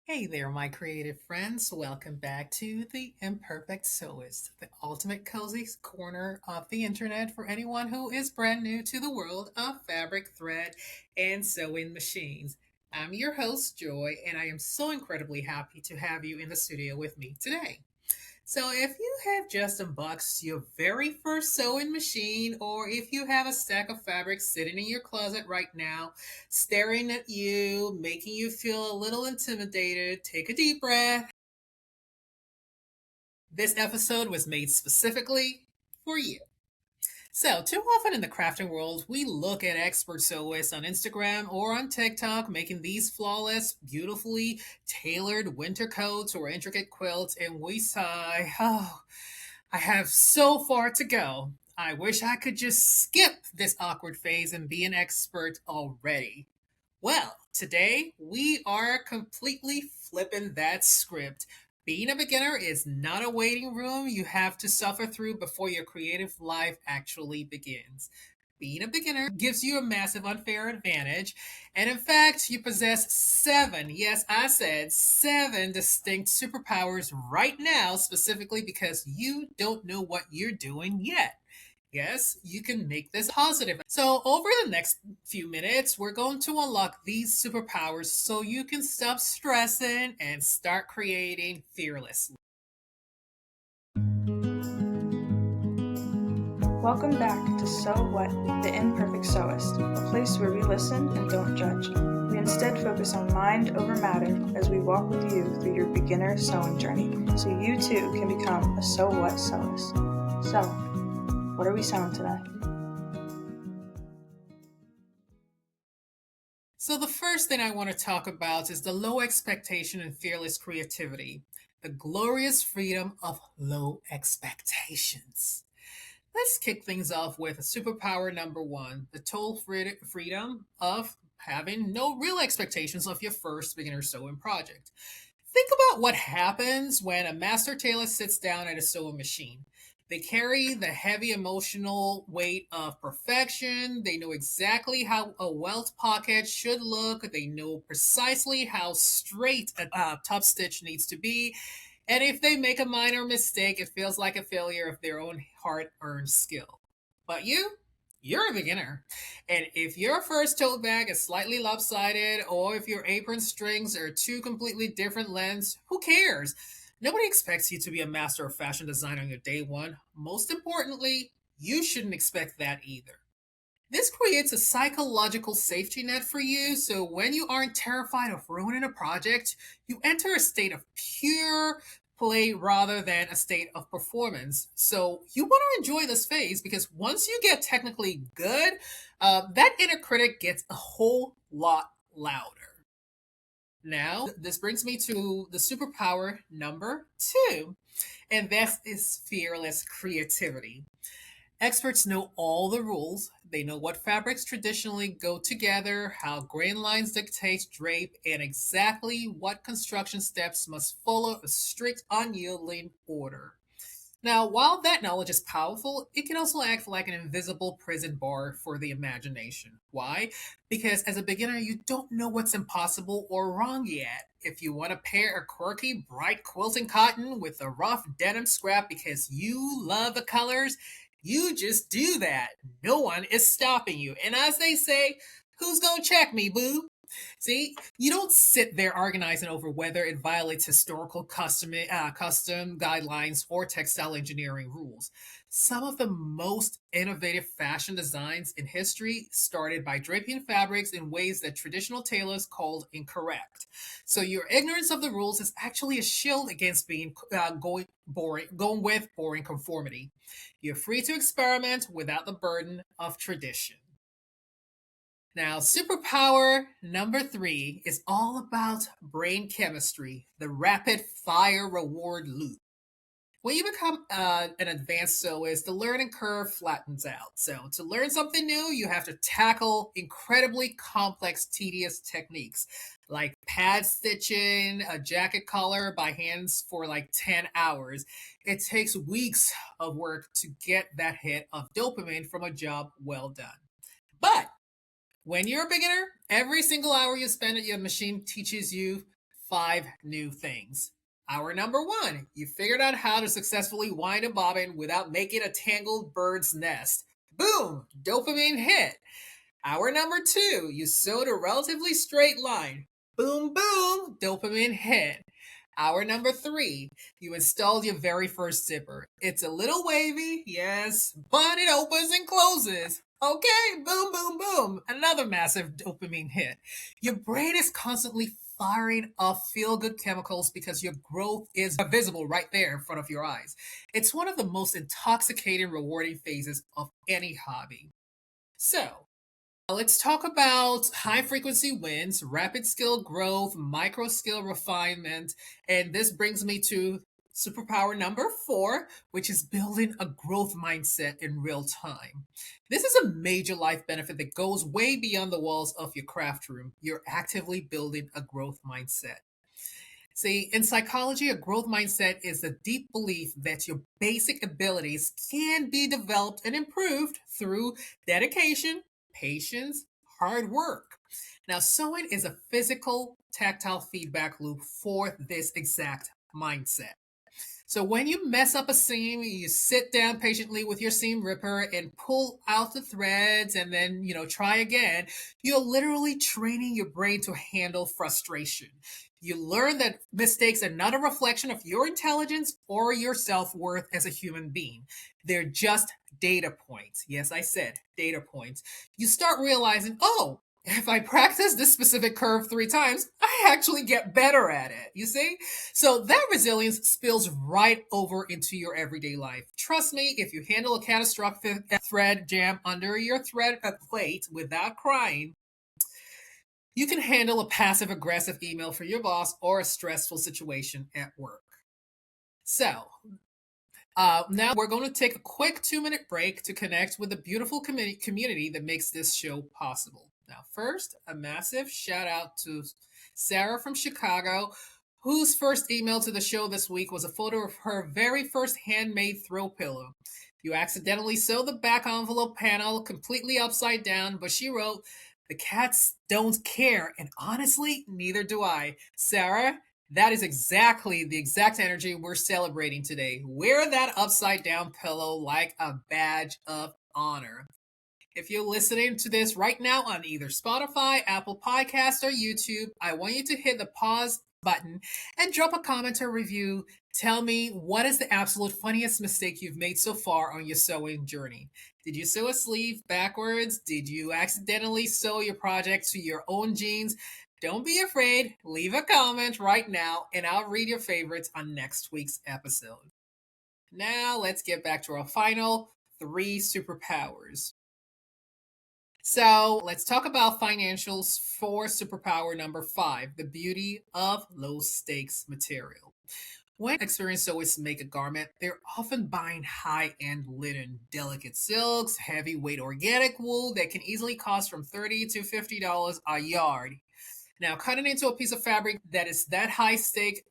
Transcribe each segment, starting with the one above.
Hey there, my creative friends. Welcome back to the Imperfect Sewist, the ultimate cozy corner of the internet for anyone who is brand new to the world of fabric, thread, and sewing machines. I'm your host, Joy, and I am so incredibly happy to have you in the studio with me today. So, if you have just unboxed your very first sewing machine, or if you have a stack of fabric sitting in your closet right now, staring at you, making you feel a little intimidated, take a deep breath. This episode was made specifically for you. So, too often in the crafting world, we look at expert sewists on Instagram or on TikTok making these flawless, beautifully tailored winter coats or intricate quilts, and we sigh, oh, I have so far to go. I wish I could just skip this awkward phase and be an expert already. Well, today we are completely flipping that script. Being a beginner is not a waiting room you have to suffer through before your creative life actually begins. Being a beginner gives you a massive unfair advantage. And in fact, you possess seven, yes, I said seven distinct superpowers right now, specifically because you don't know what you're doing yet. Yes, you can make this positive. So, over the next few minutes, we're going to unlock these superpowers so you can stop stressing and start creating fearlessly. Welcome back to So What, the Imperfect Sewist, a place where we listen and don't judge. We instead focus on mind over matter as we walk with you through your beginner sewing journey so you too can become a So What sewist. So, what are we sewing today? So, the first thing I want to talk about is the low expectation and fearless creativity, the glorious freedom of low expectations. Let's kick things off with superpower number one, the total freedom of having no real expectations of your first beginner sewing project. Think about what happens when a master tailor sits down at a sewing machine. They carry the heavy emotional weight of perfection. They know exactly how a welt pocket should look. They know precisely how straight a top stitch needs to be. And if they make a minor mistake, it feels like a failure of their own hard earned skill. But you're a beginner. And if your first tote bag is slightly lopsided, or if your apron strings are two completely different lengths, who cares? Nobody expects you to be a master of fashion design on your day one. Most importantly, you shouldn't expect that either. This creates a psychological safety net for you, so when you aren't terrified of ruining a project, you enter a state of pure play rather than a state of performance. So you want to enjoy this phase because once you get technically good, that inner critic gets a whole lot louder. Now, this brings me to the superpower number two, and that is fearless creativity. Experts know all the rules. They know what fabrics traditionally go together, how grain lines dictate drape, and exactly what construction steps must follow a strict, unyielding order. Now, while that knowledge is powerful, it can also act like an invisible prison bar for the imagination. Why? Because as a beginner, you don't know what's impossible or wrong yet. If you want to pair a quirky, bright quilting cotton with a rough denim scrap because you love the colors, you just do that. No one is stopping you. And as they say, who's gonna check me, boo? See, you don't sit there organizing over whether it violates historical custom guidelines or textile engineering rules. Some of the most innovative fashion designs in history started by draping fabrics in ways that traditional tailors called incorrect. So your ignorance of the rules is actually a shield against being going with boring conformity. You're free to experiment without the burden of tradition. Now, superpower number three is all about brain chemistry, the rapid fire reward loop. When you become an advanced sewist, the learning curve flattens out. So, to learn something new, you have to tackle incredibly complex, tedious techniques like pad stitching a jacket collar by hands for like 10 hours. It takes weeks of work to get that hit of dopamine from a job well done. But when you're a beginner, every single hour you spend at your machine teaches you 5 new things. Hour number 1, you figured out how to successfully wind a bobbin without making a tangled bird's nest. Boom! Dopamine hit. Hour number 2, you sewed a relatively straight line. Boom, boom! Dopamine hit. Hour number 3, you installed your very first zipper. It's a little wavy, yes, but it opens and closes. Okay, boom, boom, boom. Another massive dopamine hit. Your brain is constantly firing off feel good chemicals because your growth is visible right there in front of your eyes. It's one of the most intoxicating, rewarding phases of any hobby. So, let's talk about high frequency wins, rapid skill growth, micro skill refinement. And this brings me to superpower number 4, which is building a growth mindset in real time. This is a major life benefit that goes way beyond the walls of your craft room. You're actively building a growth mindset. See, in psychology, a growth mindset is the deep belief that your basic abilities can be developed and improved through dedication, patience, hard work. Now, sewing is a physical, tactile feedback loop for this exact mindset. So when you mess up a seam, you sit down patiently with your seam ripper and pull out the threads and then, try again. You're literally training your brain to handle frustration. You learn that mistakes are not a reflection of your intelligence or your self-worth as a human being. They're just data points. Yes, I said data points. You start realizing, oh, if I practice this specific curve 3 times, I actually get better at it. You see? So that resilience spills right over into your everyday life. Trust me, if you handle a catastrophic thread jam under your thread plate without crying, you can handle a passive aggressive email for your boss or a stressful situation at work. So, now we're going to take a quick 2-minute break to connect with the beautiful community that makes this show possible. Now, first, a massive shout out to Sarah from Chicago, whose first email to the show this week was a photo of her very first handmade throw pillow. You accidentally sewed the back envelope panel completely upside down, but she wrote, "The cats don't care, and honestly, neither do I." Sarah, that is exactly the exact energy we're celebrating today. Wear that upside down pillow like a badge of honor. If you're listening to this right now on either Spotify, Apple Podcasts, or YouTube, I want you to hit the pause button and drop a comment or review. Tell me, what is the absolute funniest mistake you've made so far on your sewing journey? Did you sew a sleeve backwards? Did you accidentally sew your project to your own jeans? Don't be afraid. Leave a comment right now, and I'll read your favorites on next week's episode. Now, let's get back to our final 3 superpowers. So let's talk about financials for superpower number 5, the beauty of low stakes material. When experienced sewists make a garment, they're often buying high end linen, delicate silks, heavyweight organic wool that can easily cost from $30 to $50 a yard. Now, cutting into a piece of fabric that is that high stake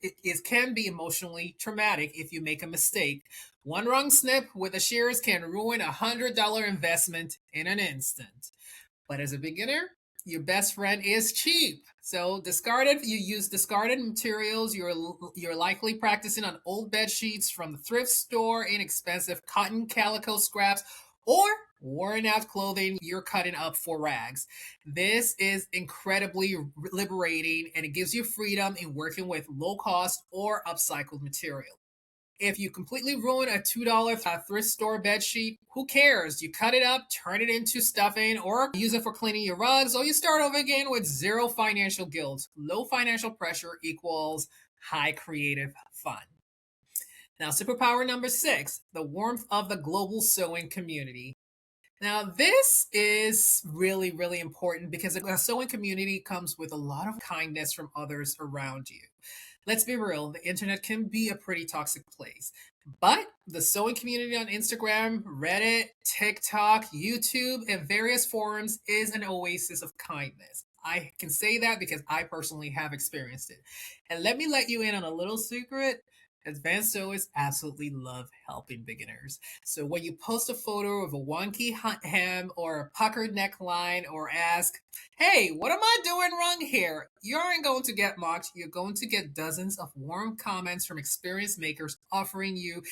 can be emotionally traumatic if you make a mistake. One wrong snip with the shears can ruin a $100 investment in an instant. But as a beginner, your best friend is cheap. So you use discarded materials. You're likely practicing on old bed sheets from the thrift store, inexpensive cotton calico scraps, or worn out clothing you're cutting up for rags. This is incredibly liberating, and it gives you freedom in working with low cost or upcycled material. If you completely ruin a $2 thrift store bed sheet, who cares? You cut it up, turn it into stuffing, or use it for cleaning your rugs, or you start over again with zero financial guilt. Low financial pressure equals high creative fun. Now, superpower number 6, the warmth of the global sewing community. Now, this is really, really important because a sewing community comes with a lot of kindness from others around you. Let's be real, the internet can be a pretty toxic place. But the sewing community on Instagram, Reddit, TikTok, YouTube, and various forums is an oasis of kindness. I can say that because I personally have experienced it. And let me let you in on a little secret. Advanced sewists absolutely love helping beginners. So when you post a photo of a wonky hem or a puckered neckline or ask, hey, what am I doing wrong here? You aren't going to get mocked. You're going to get dozens of warm comments from experienced makers offering you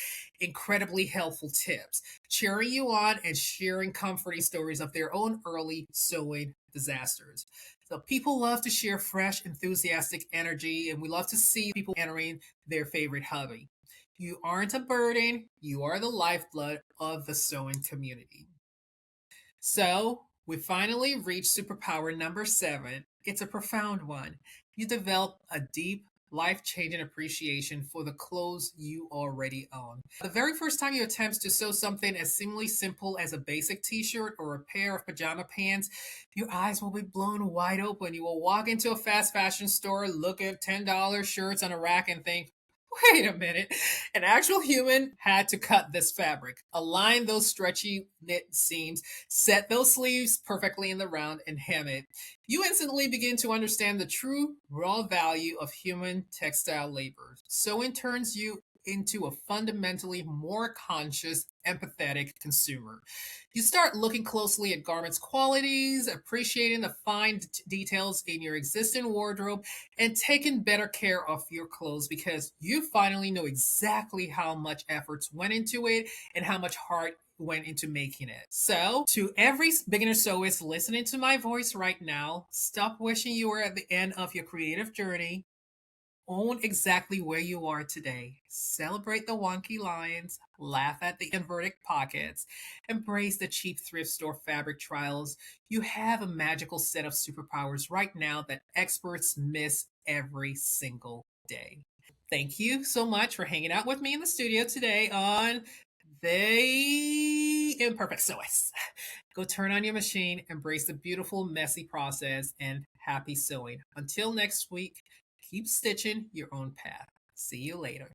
incredibly helpful tips, cheering you on, and sharing comforting stories of their own early sewing disasters. So people love to share fresh, enthusiastic energy, and we love to see people entering their favorite hobby. You aren't a burden, you are the lifeblood of the sewing community. So, we finally reached superpower number 7. It's a profound one. You develop a deep, life changing appreciation for the clothes you already own. The very first time you attempt to sew something as seemingly simple as a basic t shirt or a pair of pajama pants, your eyes will be blown wide open. You will walk into a fast fashion store, look at $10 shirts on a rack, and think, wait a minute. An actual human had to cut this fabric, align those stretchy knit seams, set those sleeves perfectly in the round, and hem it. You instantly begin to understand the true raw value of human textile labor. Sewing turns you into a fundamentally more conscious, empathetic consumer. You start looking closely at garments' qualities, appreciating the fine details in your existing wardrobe, and taking better care of your clothes because you finally know exactly how much efforts went into it and how much heart went into making it. So, to every beginner sewist listening to my voice right now, stop wishing you were at the end of your creative journey. Own exactly where you are today. Celebrate the wonky lines, laugh at the inverted pockets, embrace the cheap thrift store fabric trials. You have a magical set of superpowers right now that experts miss every single day. Thank you so much for hanging out with me in the studio today on The Imperfect Sewist. Go turn on your machine, embrace the beautiful, messy process, and happy sewing. Until next week, keep stitching your own path. See you later.